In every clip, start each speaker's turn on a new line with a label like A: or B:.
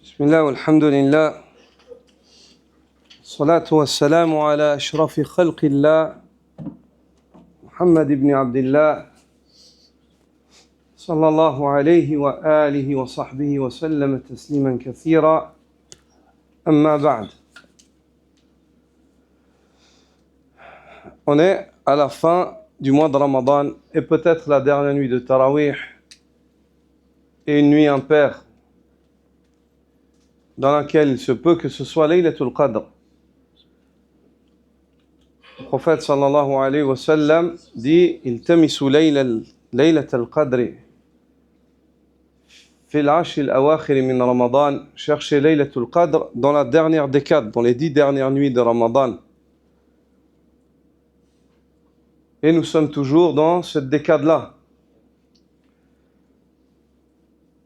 A: بسم الله والحمد لله الصلاة والسلام على أشرف خلق الله محمد بن عبد الله صلى الله عليه وآله وصحبه وسلم تسليما كثيرا أما بعد. On est à la fin du mois de Ramadan et peut-être la dernière nuit de Tarawih et une nuit impaire dans laquelle il se peut que ce soit Laylatul Qadr. Le prophète sallallahu alayhi wa sallam dit Iltamisu Laylatul Qadr fi al-'ashr al-awakhir min Ramadan, cherchez Laylatul Qadr dans la dernière décade, dans les 10 dernières nuits de Ramadan. Et nous sommes toujours dans cette décade-là.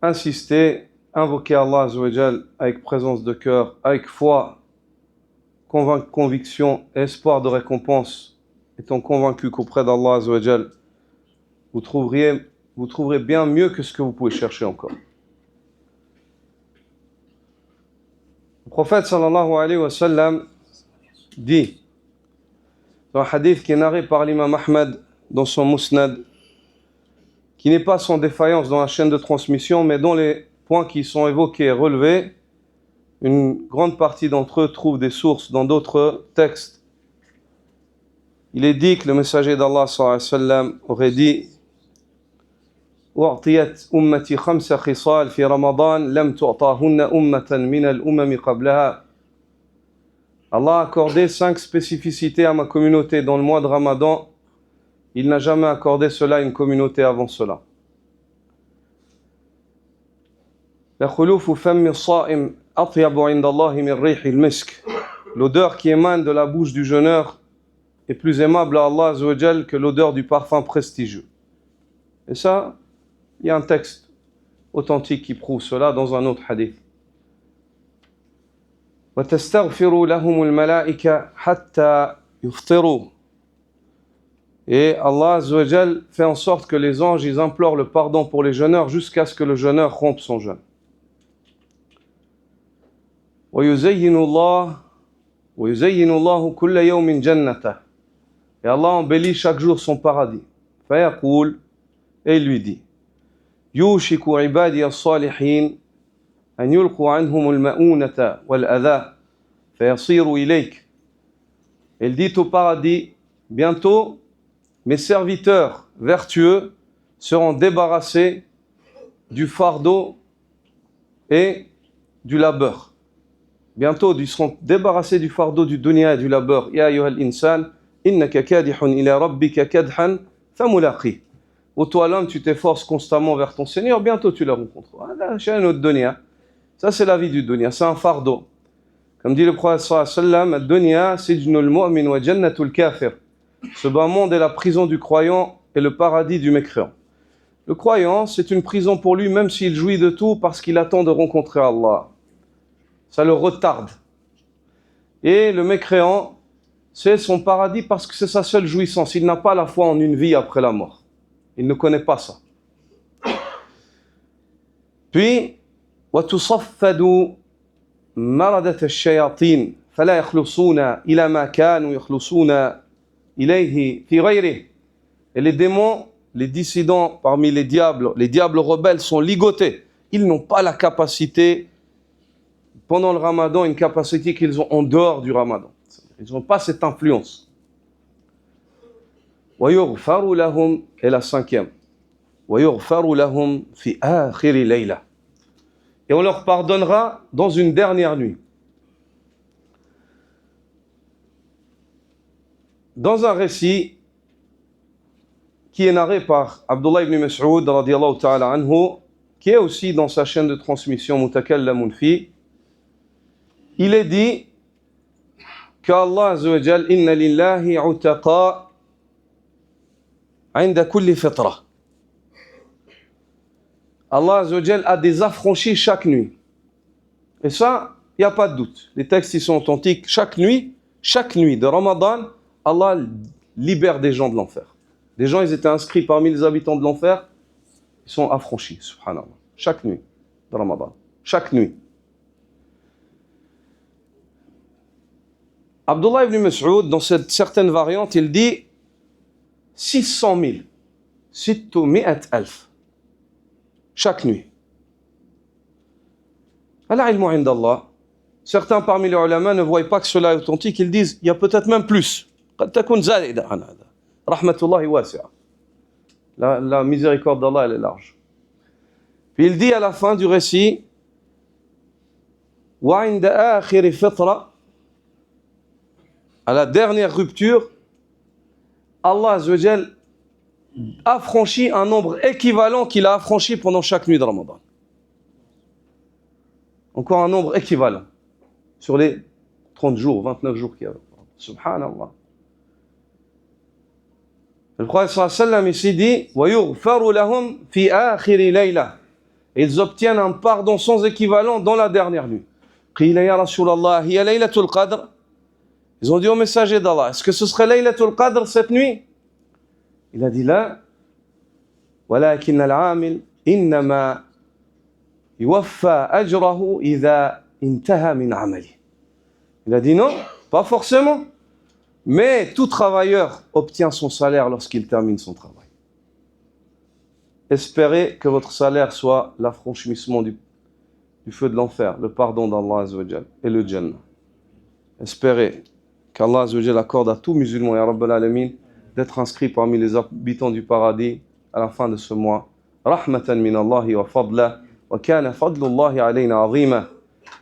A: Insister, invoquer Allah Azza wa Jal avec présence de cœur, avec foi, conviction et espoir de récompense, étant convaincu qu'auprès d'Allah Azza wa Jal, vous trouverez bien mieux que ce que vous pouvez chercher encore. Le prophète sallallahu alayhi wa sallam dit, dans un hadith qui est narré par l'imam Ahmad dans son Musnad, qui n'est pas sans défaillance dans la chaîne de transmission, mais dont les points qui sont évoqués et relevés, une grande partie d'entre eux trouvent des sources dans d'autres textes. Il est dit que le messager d'Allah sallallahu alayhi wa sallam aurait dit أُعْطِيَتْ أُمَّتِي خَمْسَ خِصَالٍ فِي رَمَضَانٍ لَمْ تُعْطَاهُنَّ أُمَّةً مِنَ الْأُمَمِ قَبْلَهَا. Allah a accordé 5 spécificités à ma communauté dans le mois de Ramadan. Il n'a jamais accordé cela à une communauté avant cela. L'odeur qui émane de la bouche du jeûneur est plus aimable à Allah Azza wa Jal que l'odeur du parfum prestigieux. Et ça, il y a un texte authentique qui prouve cela dans un autre hadith. وَتَسْتَغْفِرُوا لَهُمُ الْمَلَائِكَةَ حَتَّى يُفْطِرُوا. Et Allah Azza wa Jal fait en sorte que les anges, ils implorent le pardon pour les jeûneurs jusqu'à ce que le jeûneur rompe son jeûne. وَيُزَيِّنُ اللَّهُ كُلَّ يَوْمٍ جَنَّتَهُ. Et Allah embellit chaque jour son paradis. فَيَقُولُ, et il lui dit يُوشِكُ عِبَادِيَ الصَّالِحِينَ أَنْ يُلْقُوا عَنْهُمُ الْمَؤُونَةَ وَالْأَذَى فَيَصِيرُوا إِلَيْكَ. Il dit au paradis, bientôt mes serviteurs vertueux seront débarrassés du fardeau et du labeur. Bientôt, ils seront débarrassés du fardeau du dunya et du labeur. Ya ayyuhal insan, innaka kadihun ila rabbika kadhan famulaqi. Ô toi l'homme, tu t'efforces constamment vers ton Seigneur, bientôt tu la rencontreras. Ça c'est la vie du dunya, c'est un fardeau. Comme dit le prophète sallallahu alayhi wa sallam, ad-dunya sijnul mu'min wa jannatul kafir. Ce bas monde est la prison du croyant et le paradis du mécréant. Le croyant, c'est une prison pour lui, même s'il jouit de tout, parce qu'il attend de rencontrer Allah. Ça le retarde. Et le mécréant, c'est son paradis parce que c'est sa seule jouissance. Il n'a pas la foi en une vie après la mort. Il ne connaît pas ça. Puis, وَتُصَفَّدُ مَرَدَةَ الشَّيَاطِينَ فَلَا يَخْلُصُونَ إِلَى مَا كَانُوا يَخْلُصُونَ إِلَيْهِ فِي غَيْرِهِ. Et les démons, les dissidents parmi les diables rebelles sont ligotés. Ils n'ont pas la capacité, pendant le Ramadan, une capacité qu'ils ont en dehors du Ramadan. Ils n'ont pas cette influence. وَيُغْفَرُ لَهُمْ, et la 5e. وَيُغْفَرُ لَهُمْ فِي آخِرِ لَيْلَةٍ. Et on leur pardonnera dans une dernière nuit. Dans un récit qui est narré par Abdullah ibn Mas'ud radiyallahu ta'ala anhu, qui est aussi dans sa chaîne de transmission Mutakallamun fi, il est dit qu'Allah Azza wa Jal inna lillahi utaqa inda kulli fitra. Allah Azza wa Jal a des affranchis chaque nuit. Et ça, il n'y a pas de doute. Les textes ils sont authentiques. Chaque nuit de Ramadan, Allah libère des gens de l'enfer. Des gens, ils étaient inscrits parmi les habitants de l'enfer, ils sont affranchis, subhanallah. Chaque nuit de Ramadan. Chaque nuit. Abdullah ibn Mas'ud, dans cette certaine variante, il dit 600 000. 600,000 chaque nuit. Al-ilmu inda Allah. Certains parmi les ulama ne voient pas que cela est authentique, ils disent il y a peut-être même plus. قد تكون زائدة عن هذا. رحمة الله واسعة. La miséricorde d'Allah, elle est large. Puis il dit à la fin du récit وعند آخر فترة, à la dernière rupture, Allah Azza wa Jal a franchi un nombre équivalent qu'il a affranchi pendant chaque nuit de Ramadan. Encore un nombre équivalent sur les 30 jours, 29 jours qu'il y a. Subhanallah. Le prophète sallallahu alayhi wa sallam ici dit وَيُغْفَرُ لَهُمْ فِي آخِرِ لَيْلَةٍ. Ils obtiennent un pardon sans équivalent dans la dernière nuit. قِيلَ يَا رَسُولَ اللَّهِ هِيَ لَيْلَةُ الْقَدْرِ. Ils ont dit au messager d'Allah, est-ce que ce serait Laylatul Qadr cette nuit? Il a dit là, ولكن العامل إنما يوفى أجره إذا انتهى من عمله. Il a dit non, pas forcément, mais tout travailleur obtient son salaire lorsqu'il termine son travail. Espérez que votre salaire soit l'affranchissement du feu de l'enfer, le pardon d'Allah Azza wa Jal et le Jannah. Espérez qu'Allah Azza wa Jal accorde à tout musulman, ya Rabbal Alamin, d'être inscrit parmi les habitants du paradis à la fin de ce mois. Rahmatan min Allahi wa fadla, wa kana fadlullahi alayna azima.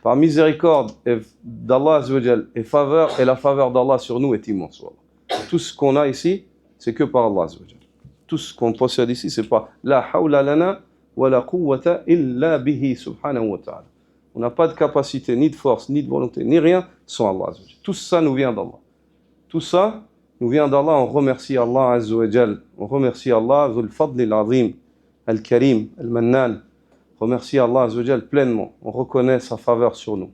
A: Par miséricorde d'Allah Azza wa Jal et la faveur d'Allah sur nous est immense. Tout ce qu'on a ici, c'est que par Allah Azza wa Jal. Tout ce qu'on possède ici, c'est pas la hawla lana wa la quwwata illa bihi subhanahu wa ta'ala. On n'a pas de capacité, ni de force, ni de volonté, ni rien sans Allah Azza wa Jal. Tout ça nous vient d'Allah. Tout ça nous vient d'Allah. On remercie Allah Azza wa Jal. On remercie Allah Dhul Fadl al-Azim, Al-Karim, Al-Mannan. Remercie Allah Azza wa Jal pleinement. On reconnaît sa faveur sur nous.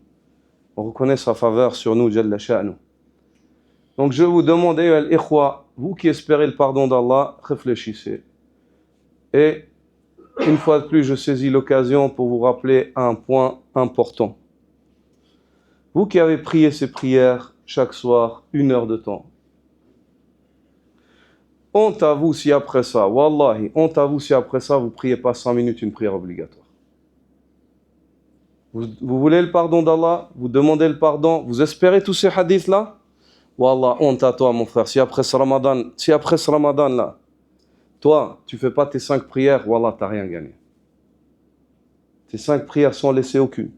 A: On reconnaît sa faveur sur nous, Jalla Sha'nu. Donc je vous demande, al-Ikhwa, vous qui espérez le pardon d'Allah, réfléchissez. Et une fois de plus, je saisis l'occasion pour vous rappeler un point important. Vous qui avez prié ces prières chaque soir, 1 heure de temps, honte à vous si après ça, wallahi, honte à vous si après ça, vous ne priez pas 5 minutes une prière obligatoire. Vous voulez le pardon d'Allah, vous demandez le pardon, vous espérez tous ces hadiths-là? Wallah, honte à toi mon frère, si après ce Ramadan là, toi, tu ne fais pas tes 5 prières, wallah, tu n'as rien gagné. Tes 5 prières sont laissées aucune.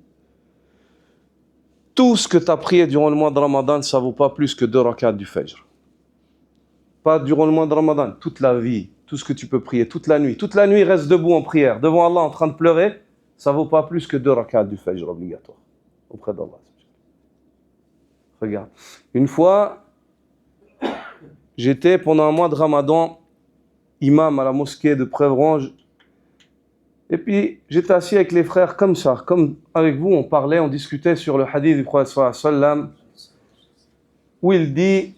A: Tout ce que tu as prié durant le mois de Ramadan, ça ne vaut pas plus que 2 rakats du Fajr. Pas durant le mois de Ramadan, toute la vie, tout ce que tu peux prier, toute la nuit. Toute la nuit, reste debout en prière, devant Allah en train de pleurer, ça ne vaut pas plus que 2 rakats du Fajr obligatoire auprès d'Allah. Regarde, une fois, j'étais pendant un mois de Ramadan imam à la mosquée de Prévrange. Et puis, j'étais assis avec les frères comme ça, comme avec vous, on parlait, on discutait sur le hadith du prophète sallallahu alayhi wa sallam, où il dit,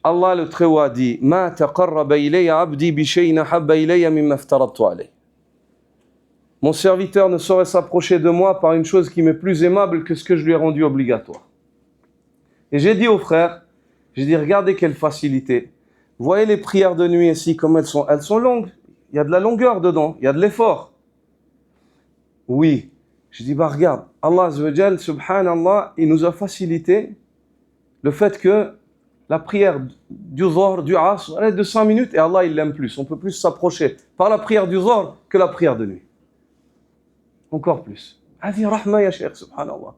A: Allah le Très-Haut a dit, Ma taqarraba ilayya abdi bi shay'in ahabba ilayya mimma aftaradtu alayhi. Mon serviteur ne saurait s'approcher de moi par une chose qui m'est plus aimable que ce que je lui ai rendu obligatoire. Et j'ai dit aux frères, j'ai dit, regardez quelle facilité. Vous voyez les prières de nuit ici, comme elles sont longues. Il y a de la longueur dedans, il y a de l'effort. Oui. Je dis, regarde, Allah Azza wa Jal, subhanallah, il nous a facilité le fait que la prière du Zohr, du Asr, elle est de 5 minutes et Allah, il l'aime plus. On peut plus s'approcher par la prière du Zohr que la prière de nuit. Encore plus. Hadi rahma ya Cheikh, subhanallah.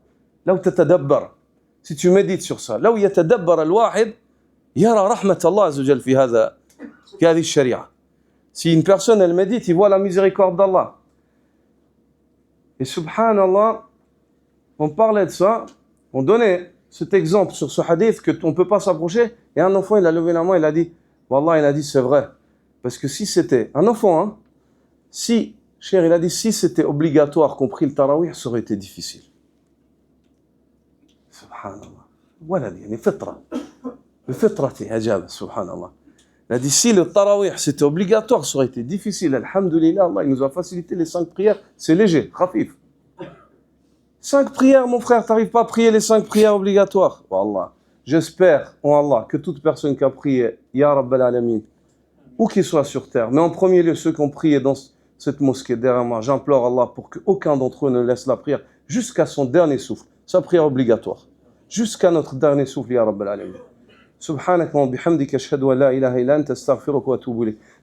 A: Là où tu t'adabbar, si tu médites sur ça, là où yatadabbar al-wahid, yara rahmat Allah Azza wa Jal fi hadhihi sharia. Si une personne, elle médite, il voit la miséricorde d'Allah. Et subhanallah, on parlait de ça, on donnait cet exemple sur ce hadith qu'on ne peut pas s'approcher, et un enfant, il a levé la main, il a dit, Wallah, il a dit, c'est vrai. Parce que si c'était, un enfant, hein, si, cher, il a dit, si c'était obligatoire qu'on prie le tarawih, ça aurait été difficile. Subhanallah. Voilà, il y a une fitra. Le fitrati, ajab, subhanallah. Il a dit, si le tarawih c'était obligatoire, ça aurait été difficile. Alhamdulillah, Allah il nous a facilité les 5 prières. C'est léger, khafif. 5 prières, mon frère, tu n'arrives pas à prier les 5 prières obligatoires. Wallah. J'espère en Allah que toute personne qui a prié, Ya Rabbal Alamin, où qu'il soit sur terre, mais en premier lieu ceux qui ont prié dans cette mosquée derrière moi, j'implore Allah pour qu'aucun d'entre eux ne laisse la prière jusqu'à son dernier souffle, sa prière obligatoire, jusqu'à notre dernier souffle, Ya Rabbal Alamin. سبحانك وبحمدك أشهد أن لا إله إلا أنت أستغفرك وأتوب إليك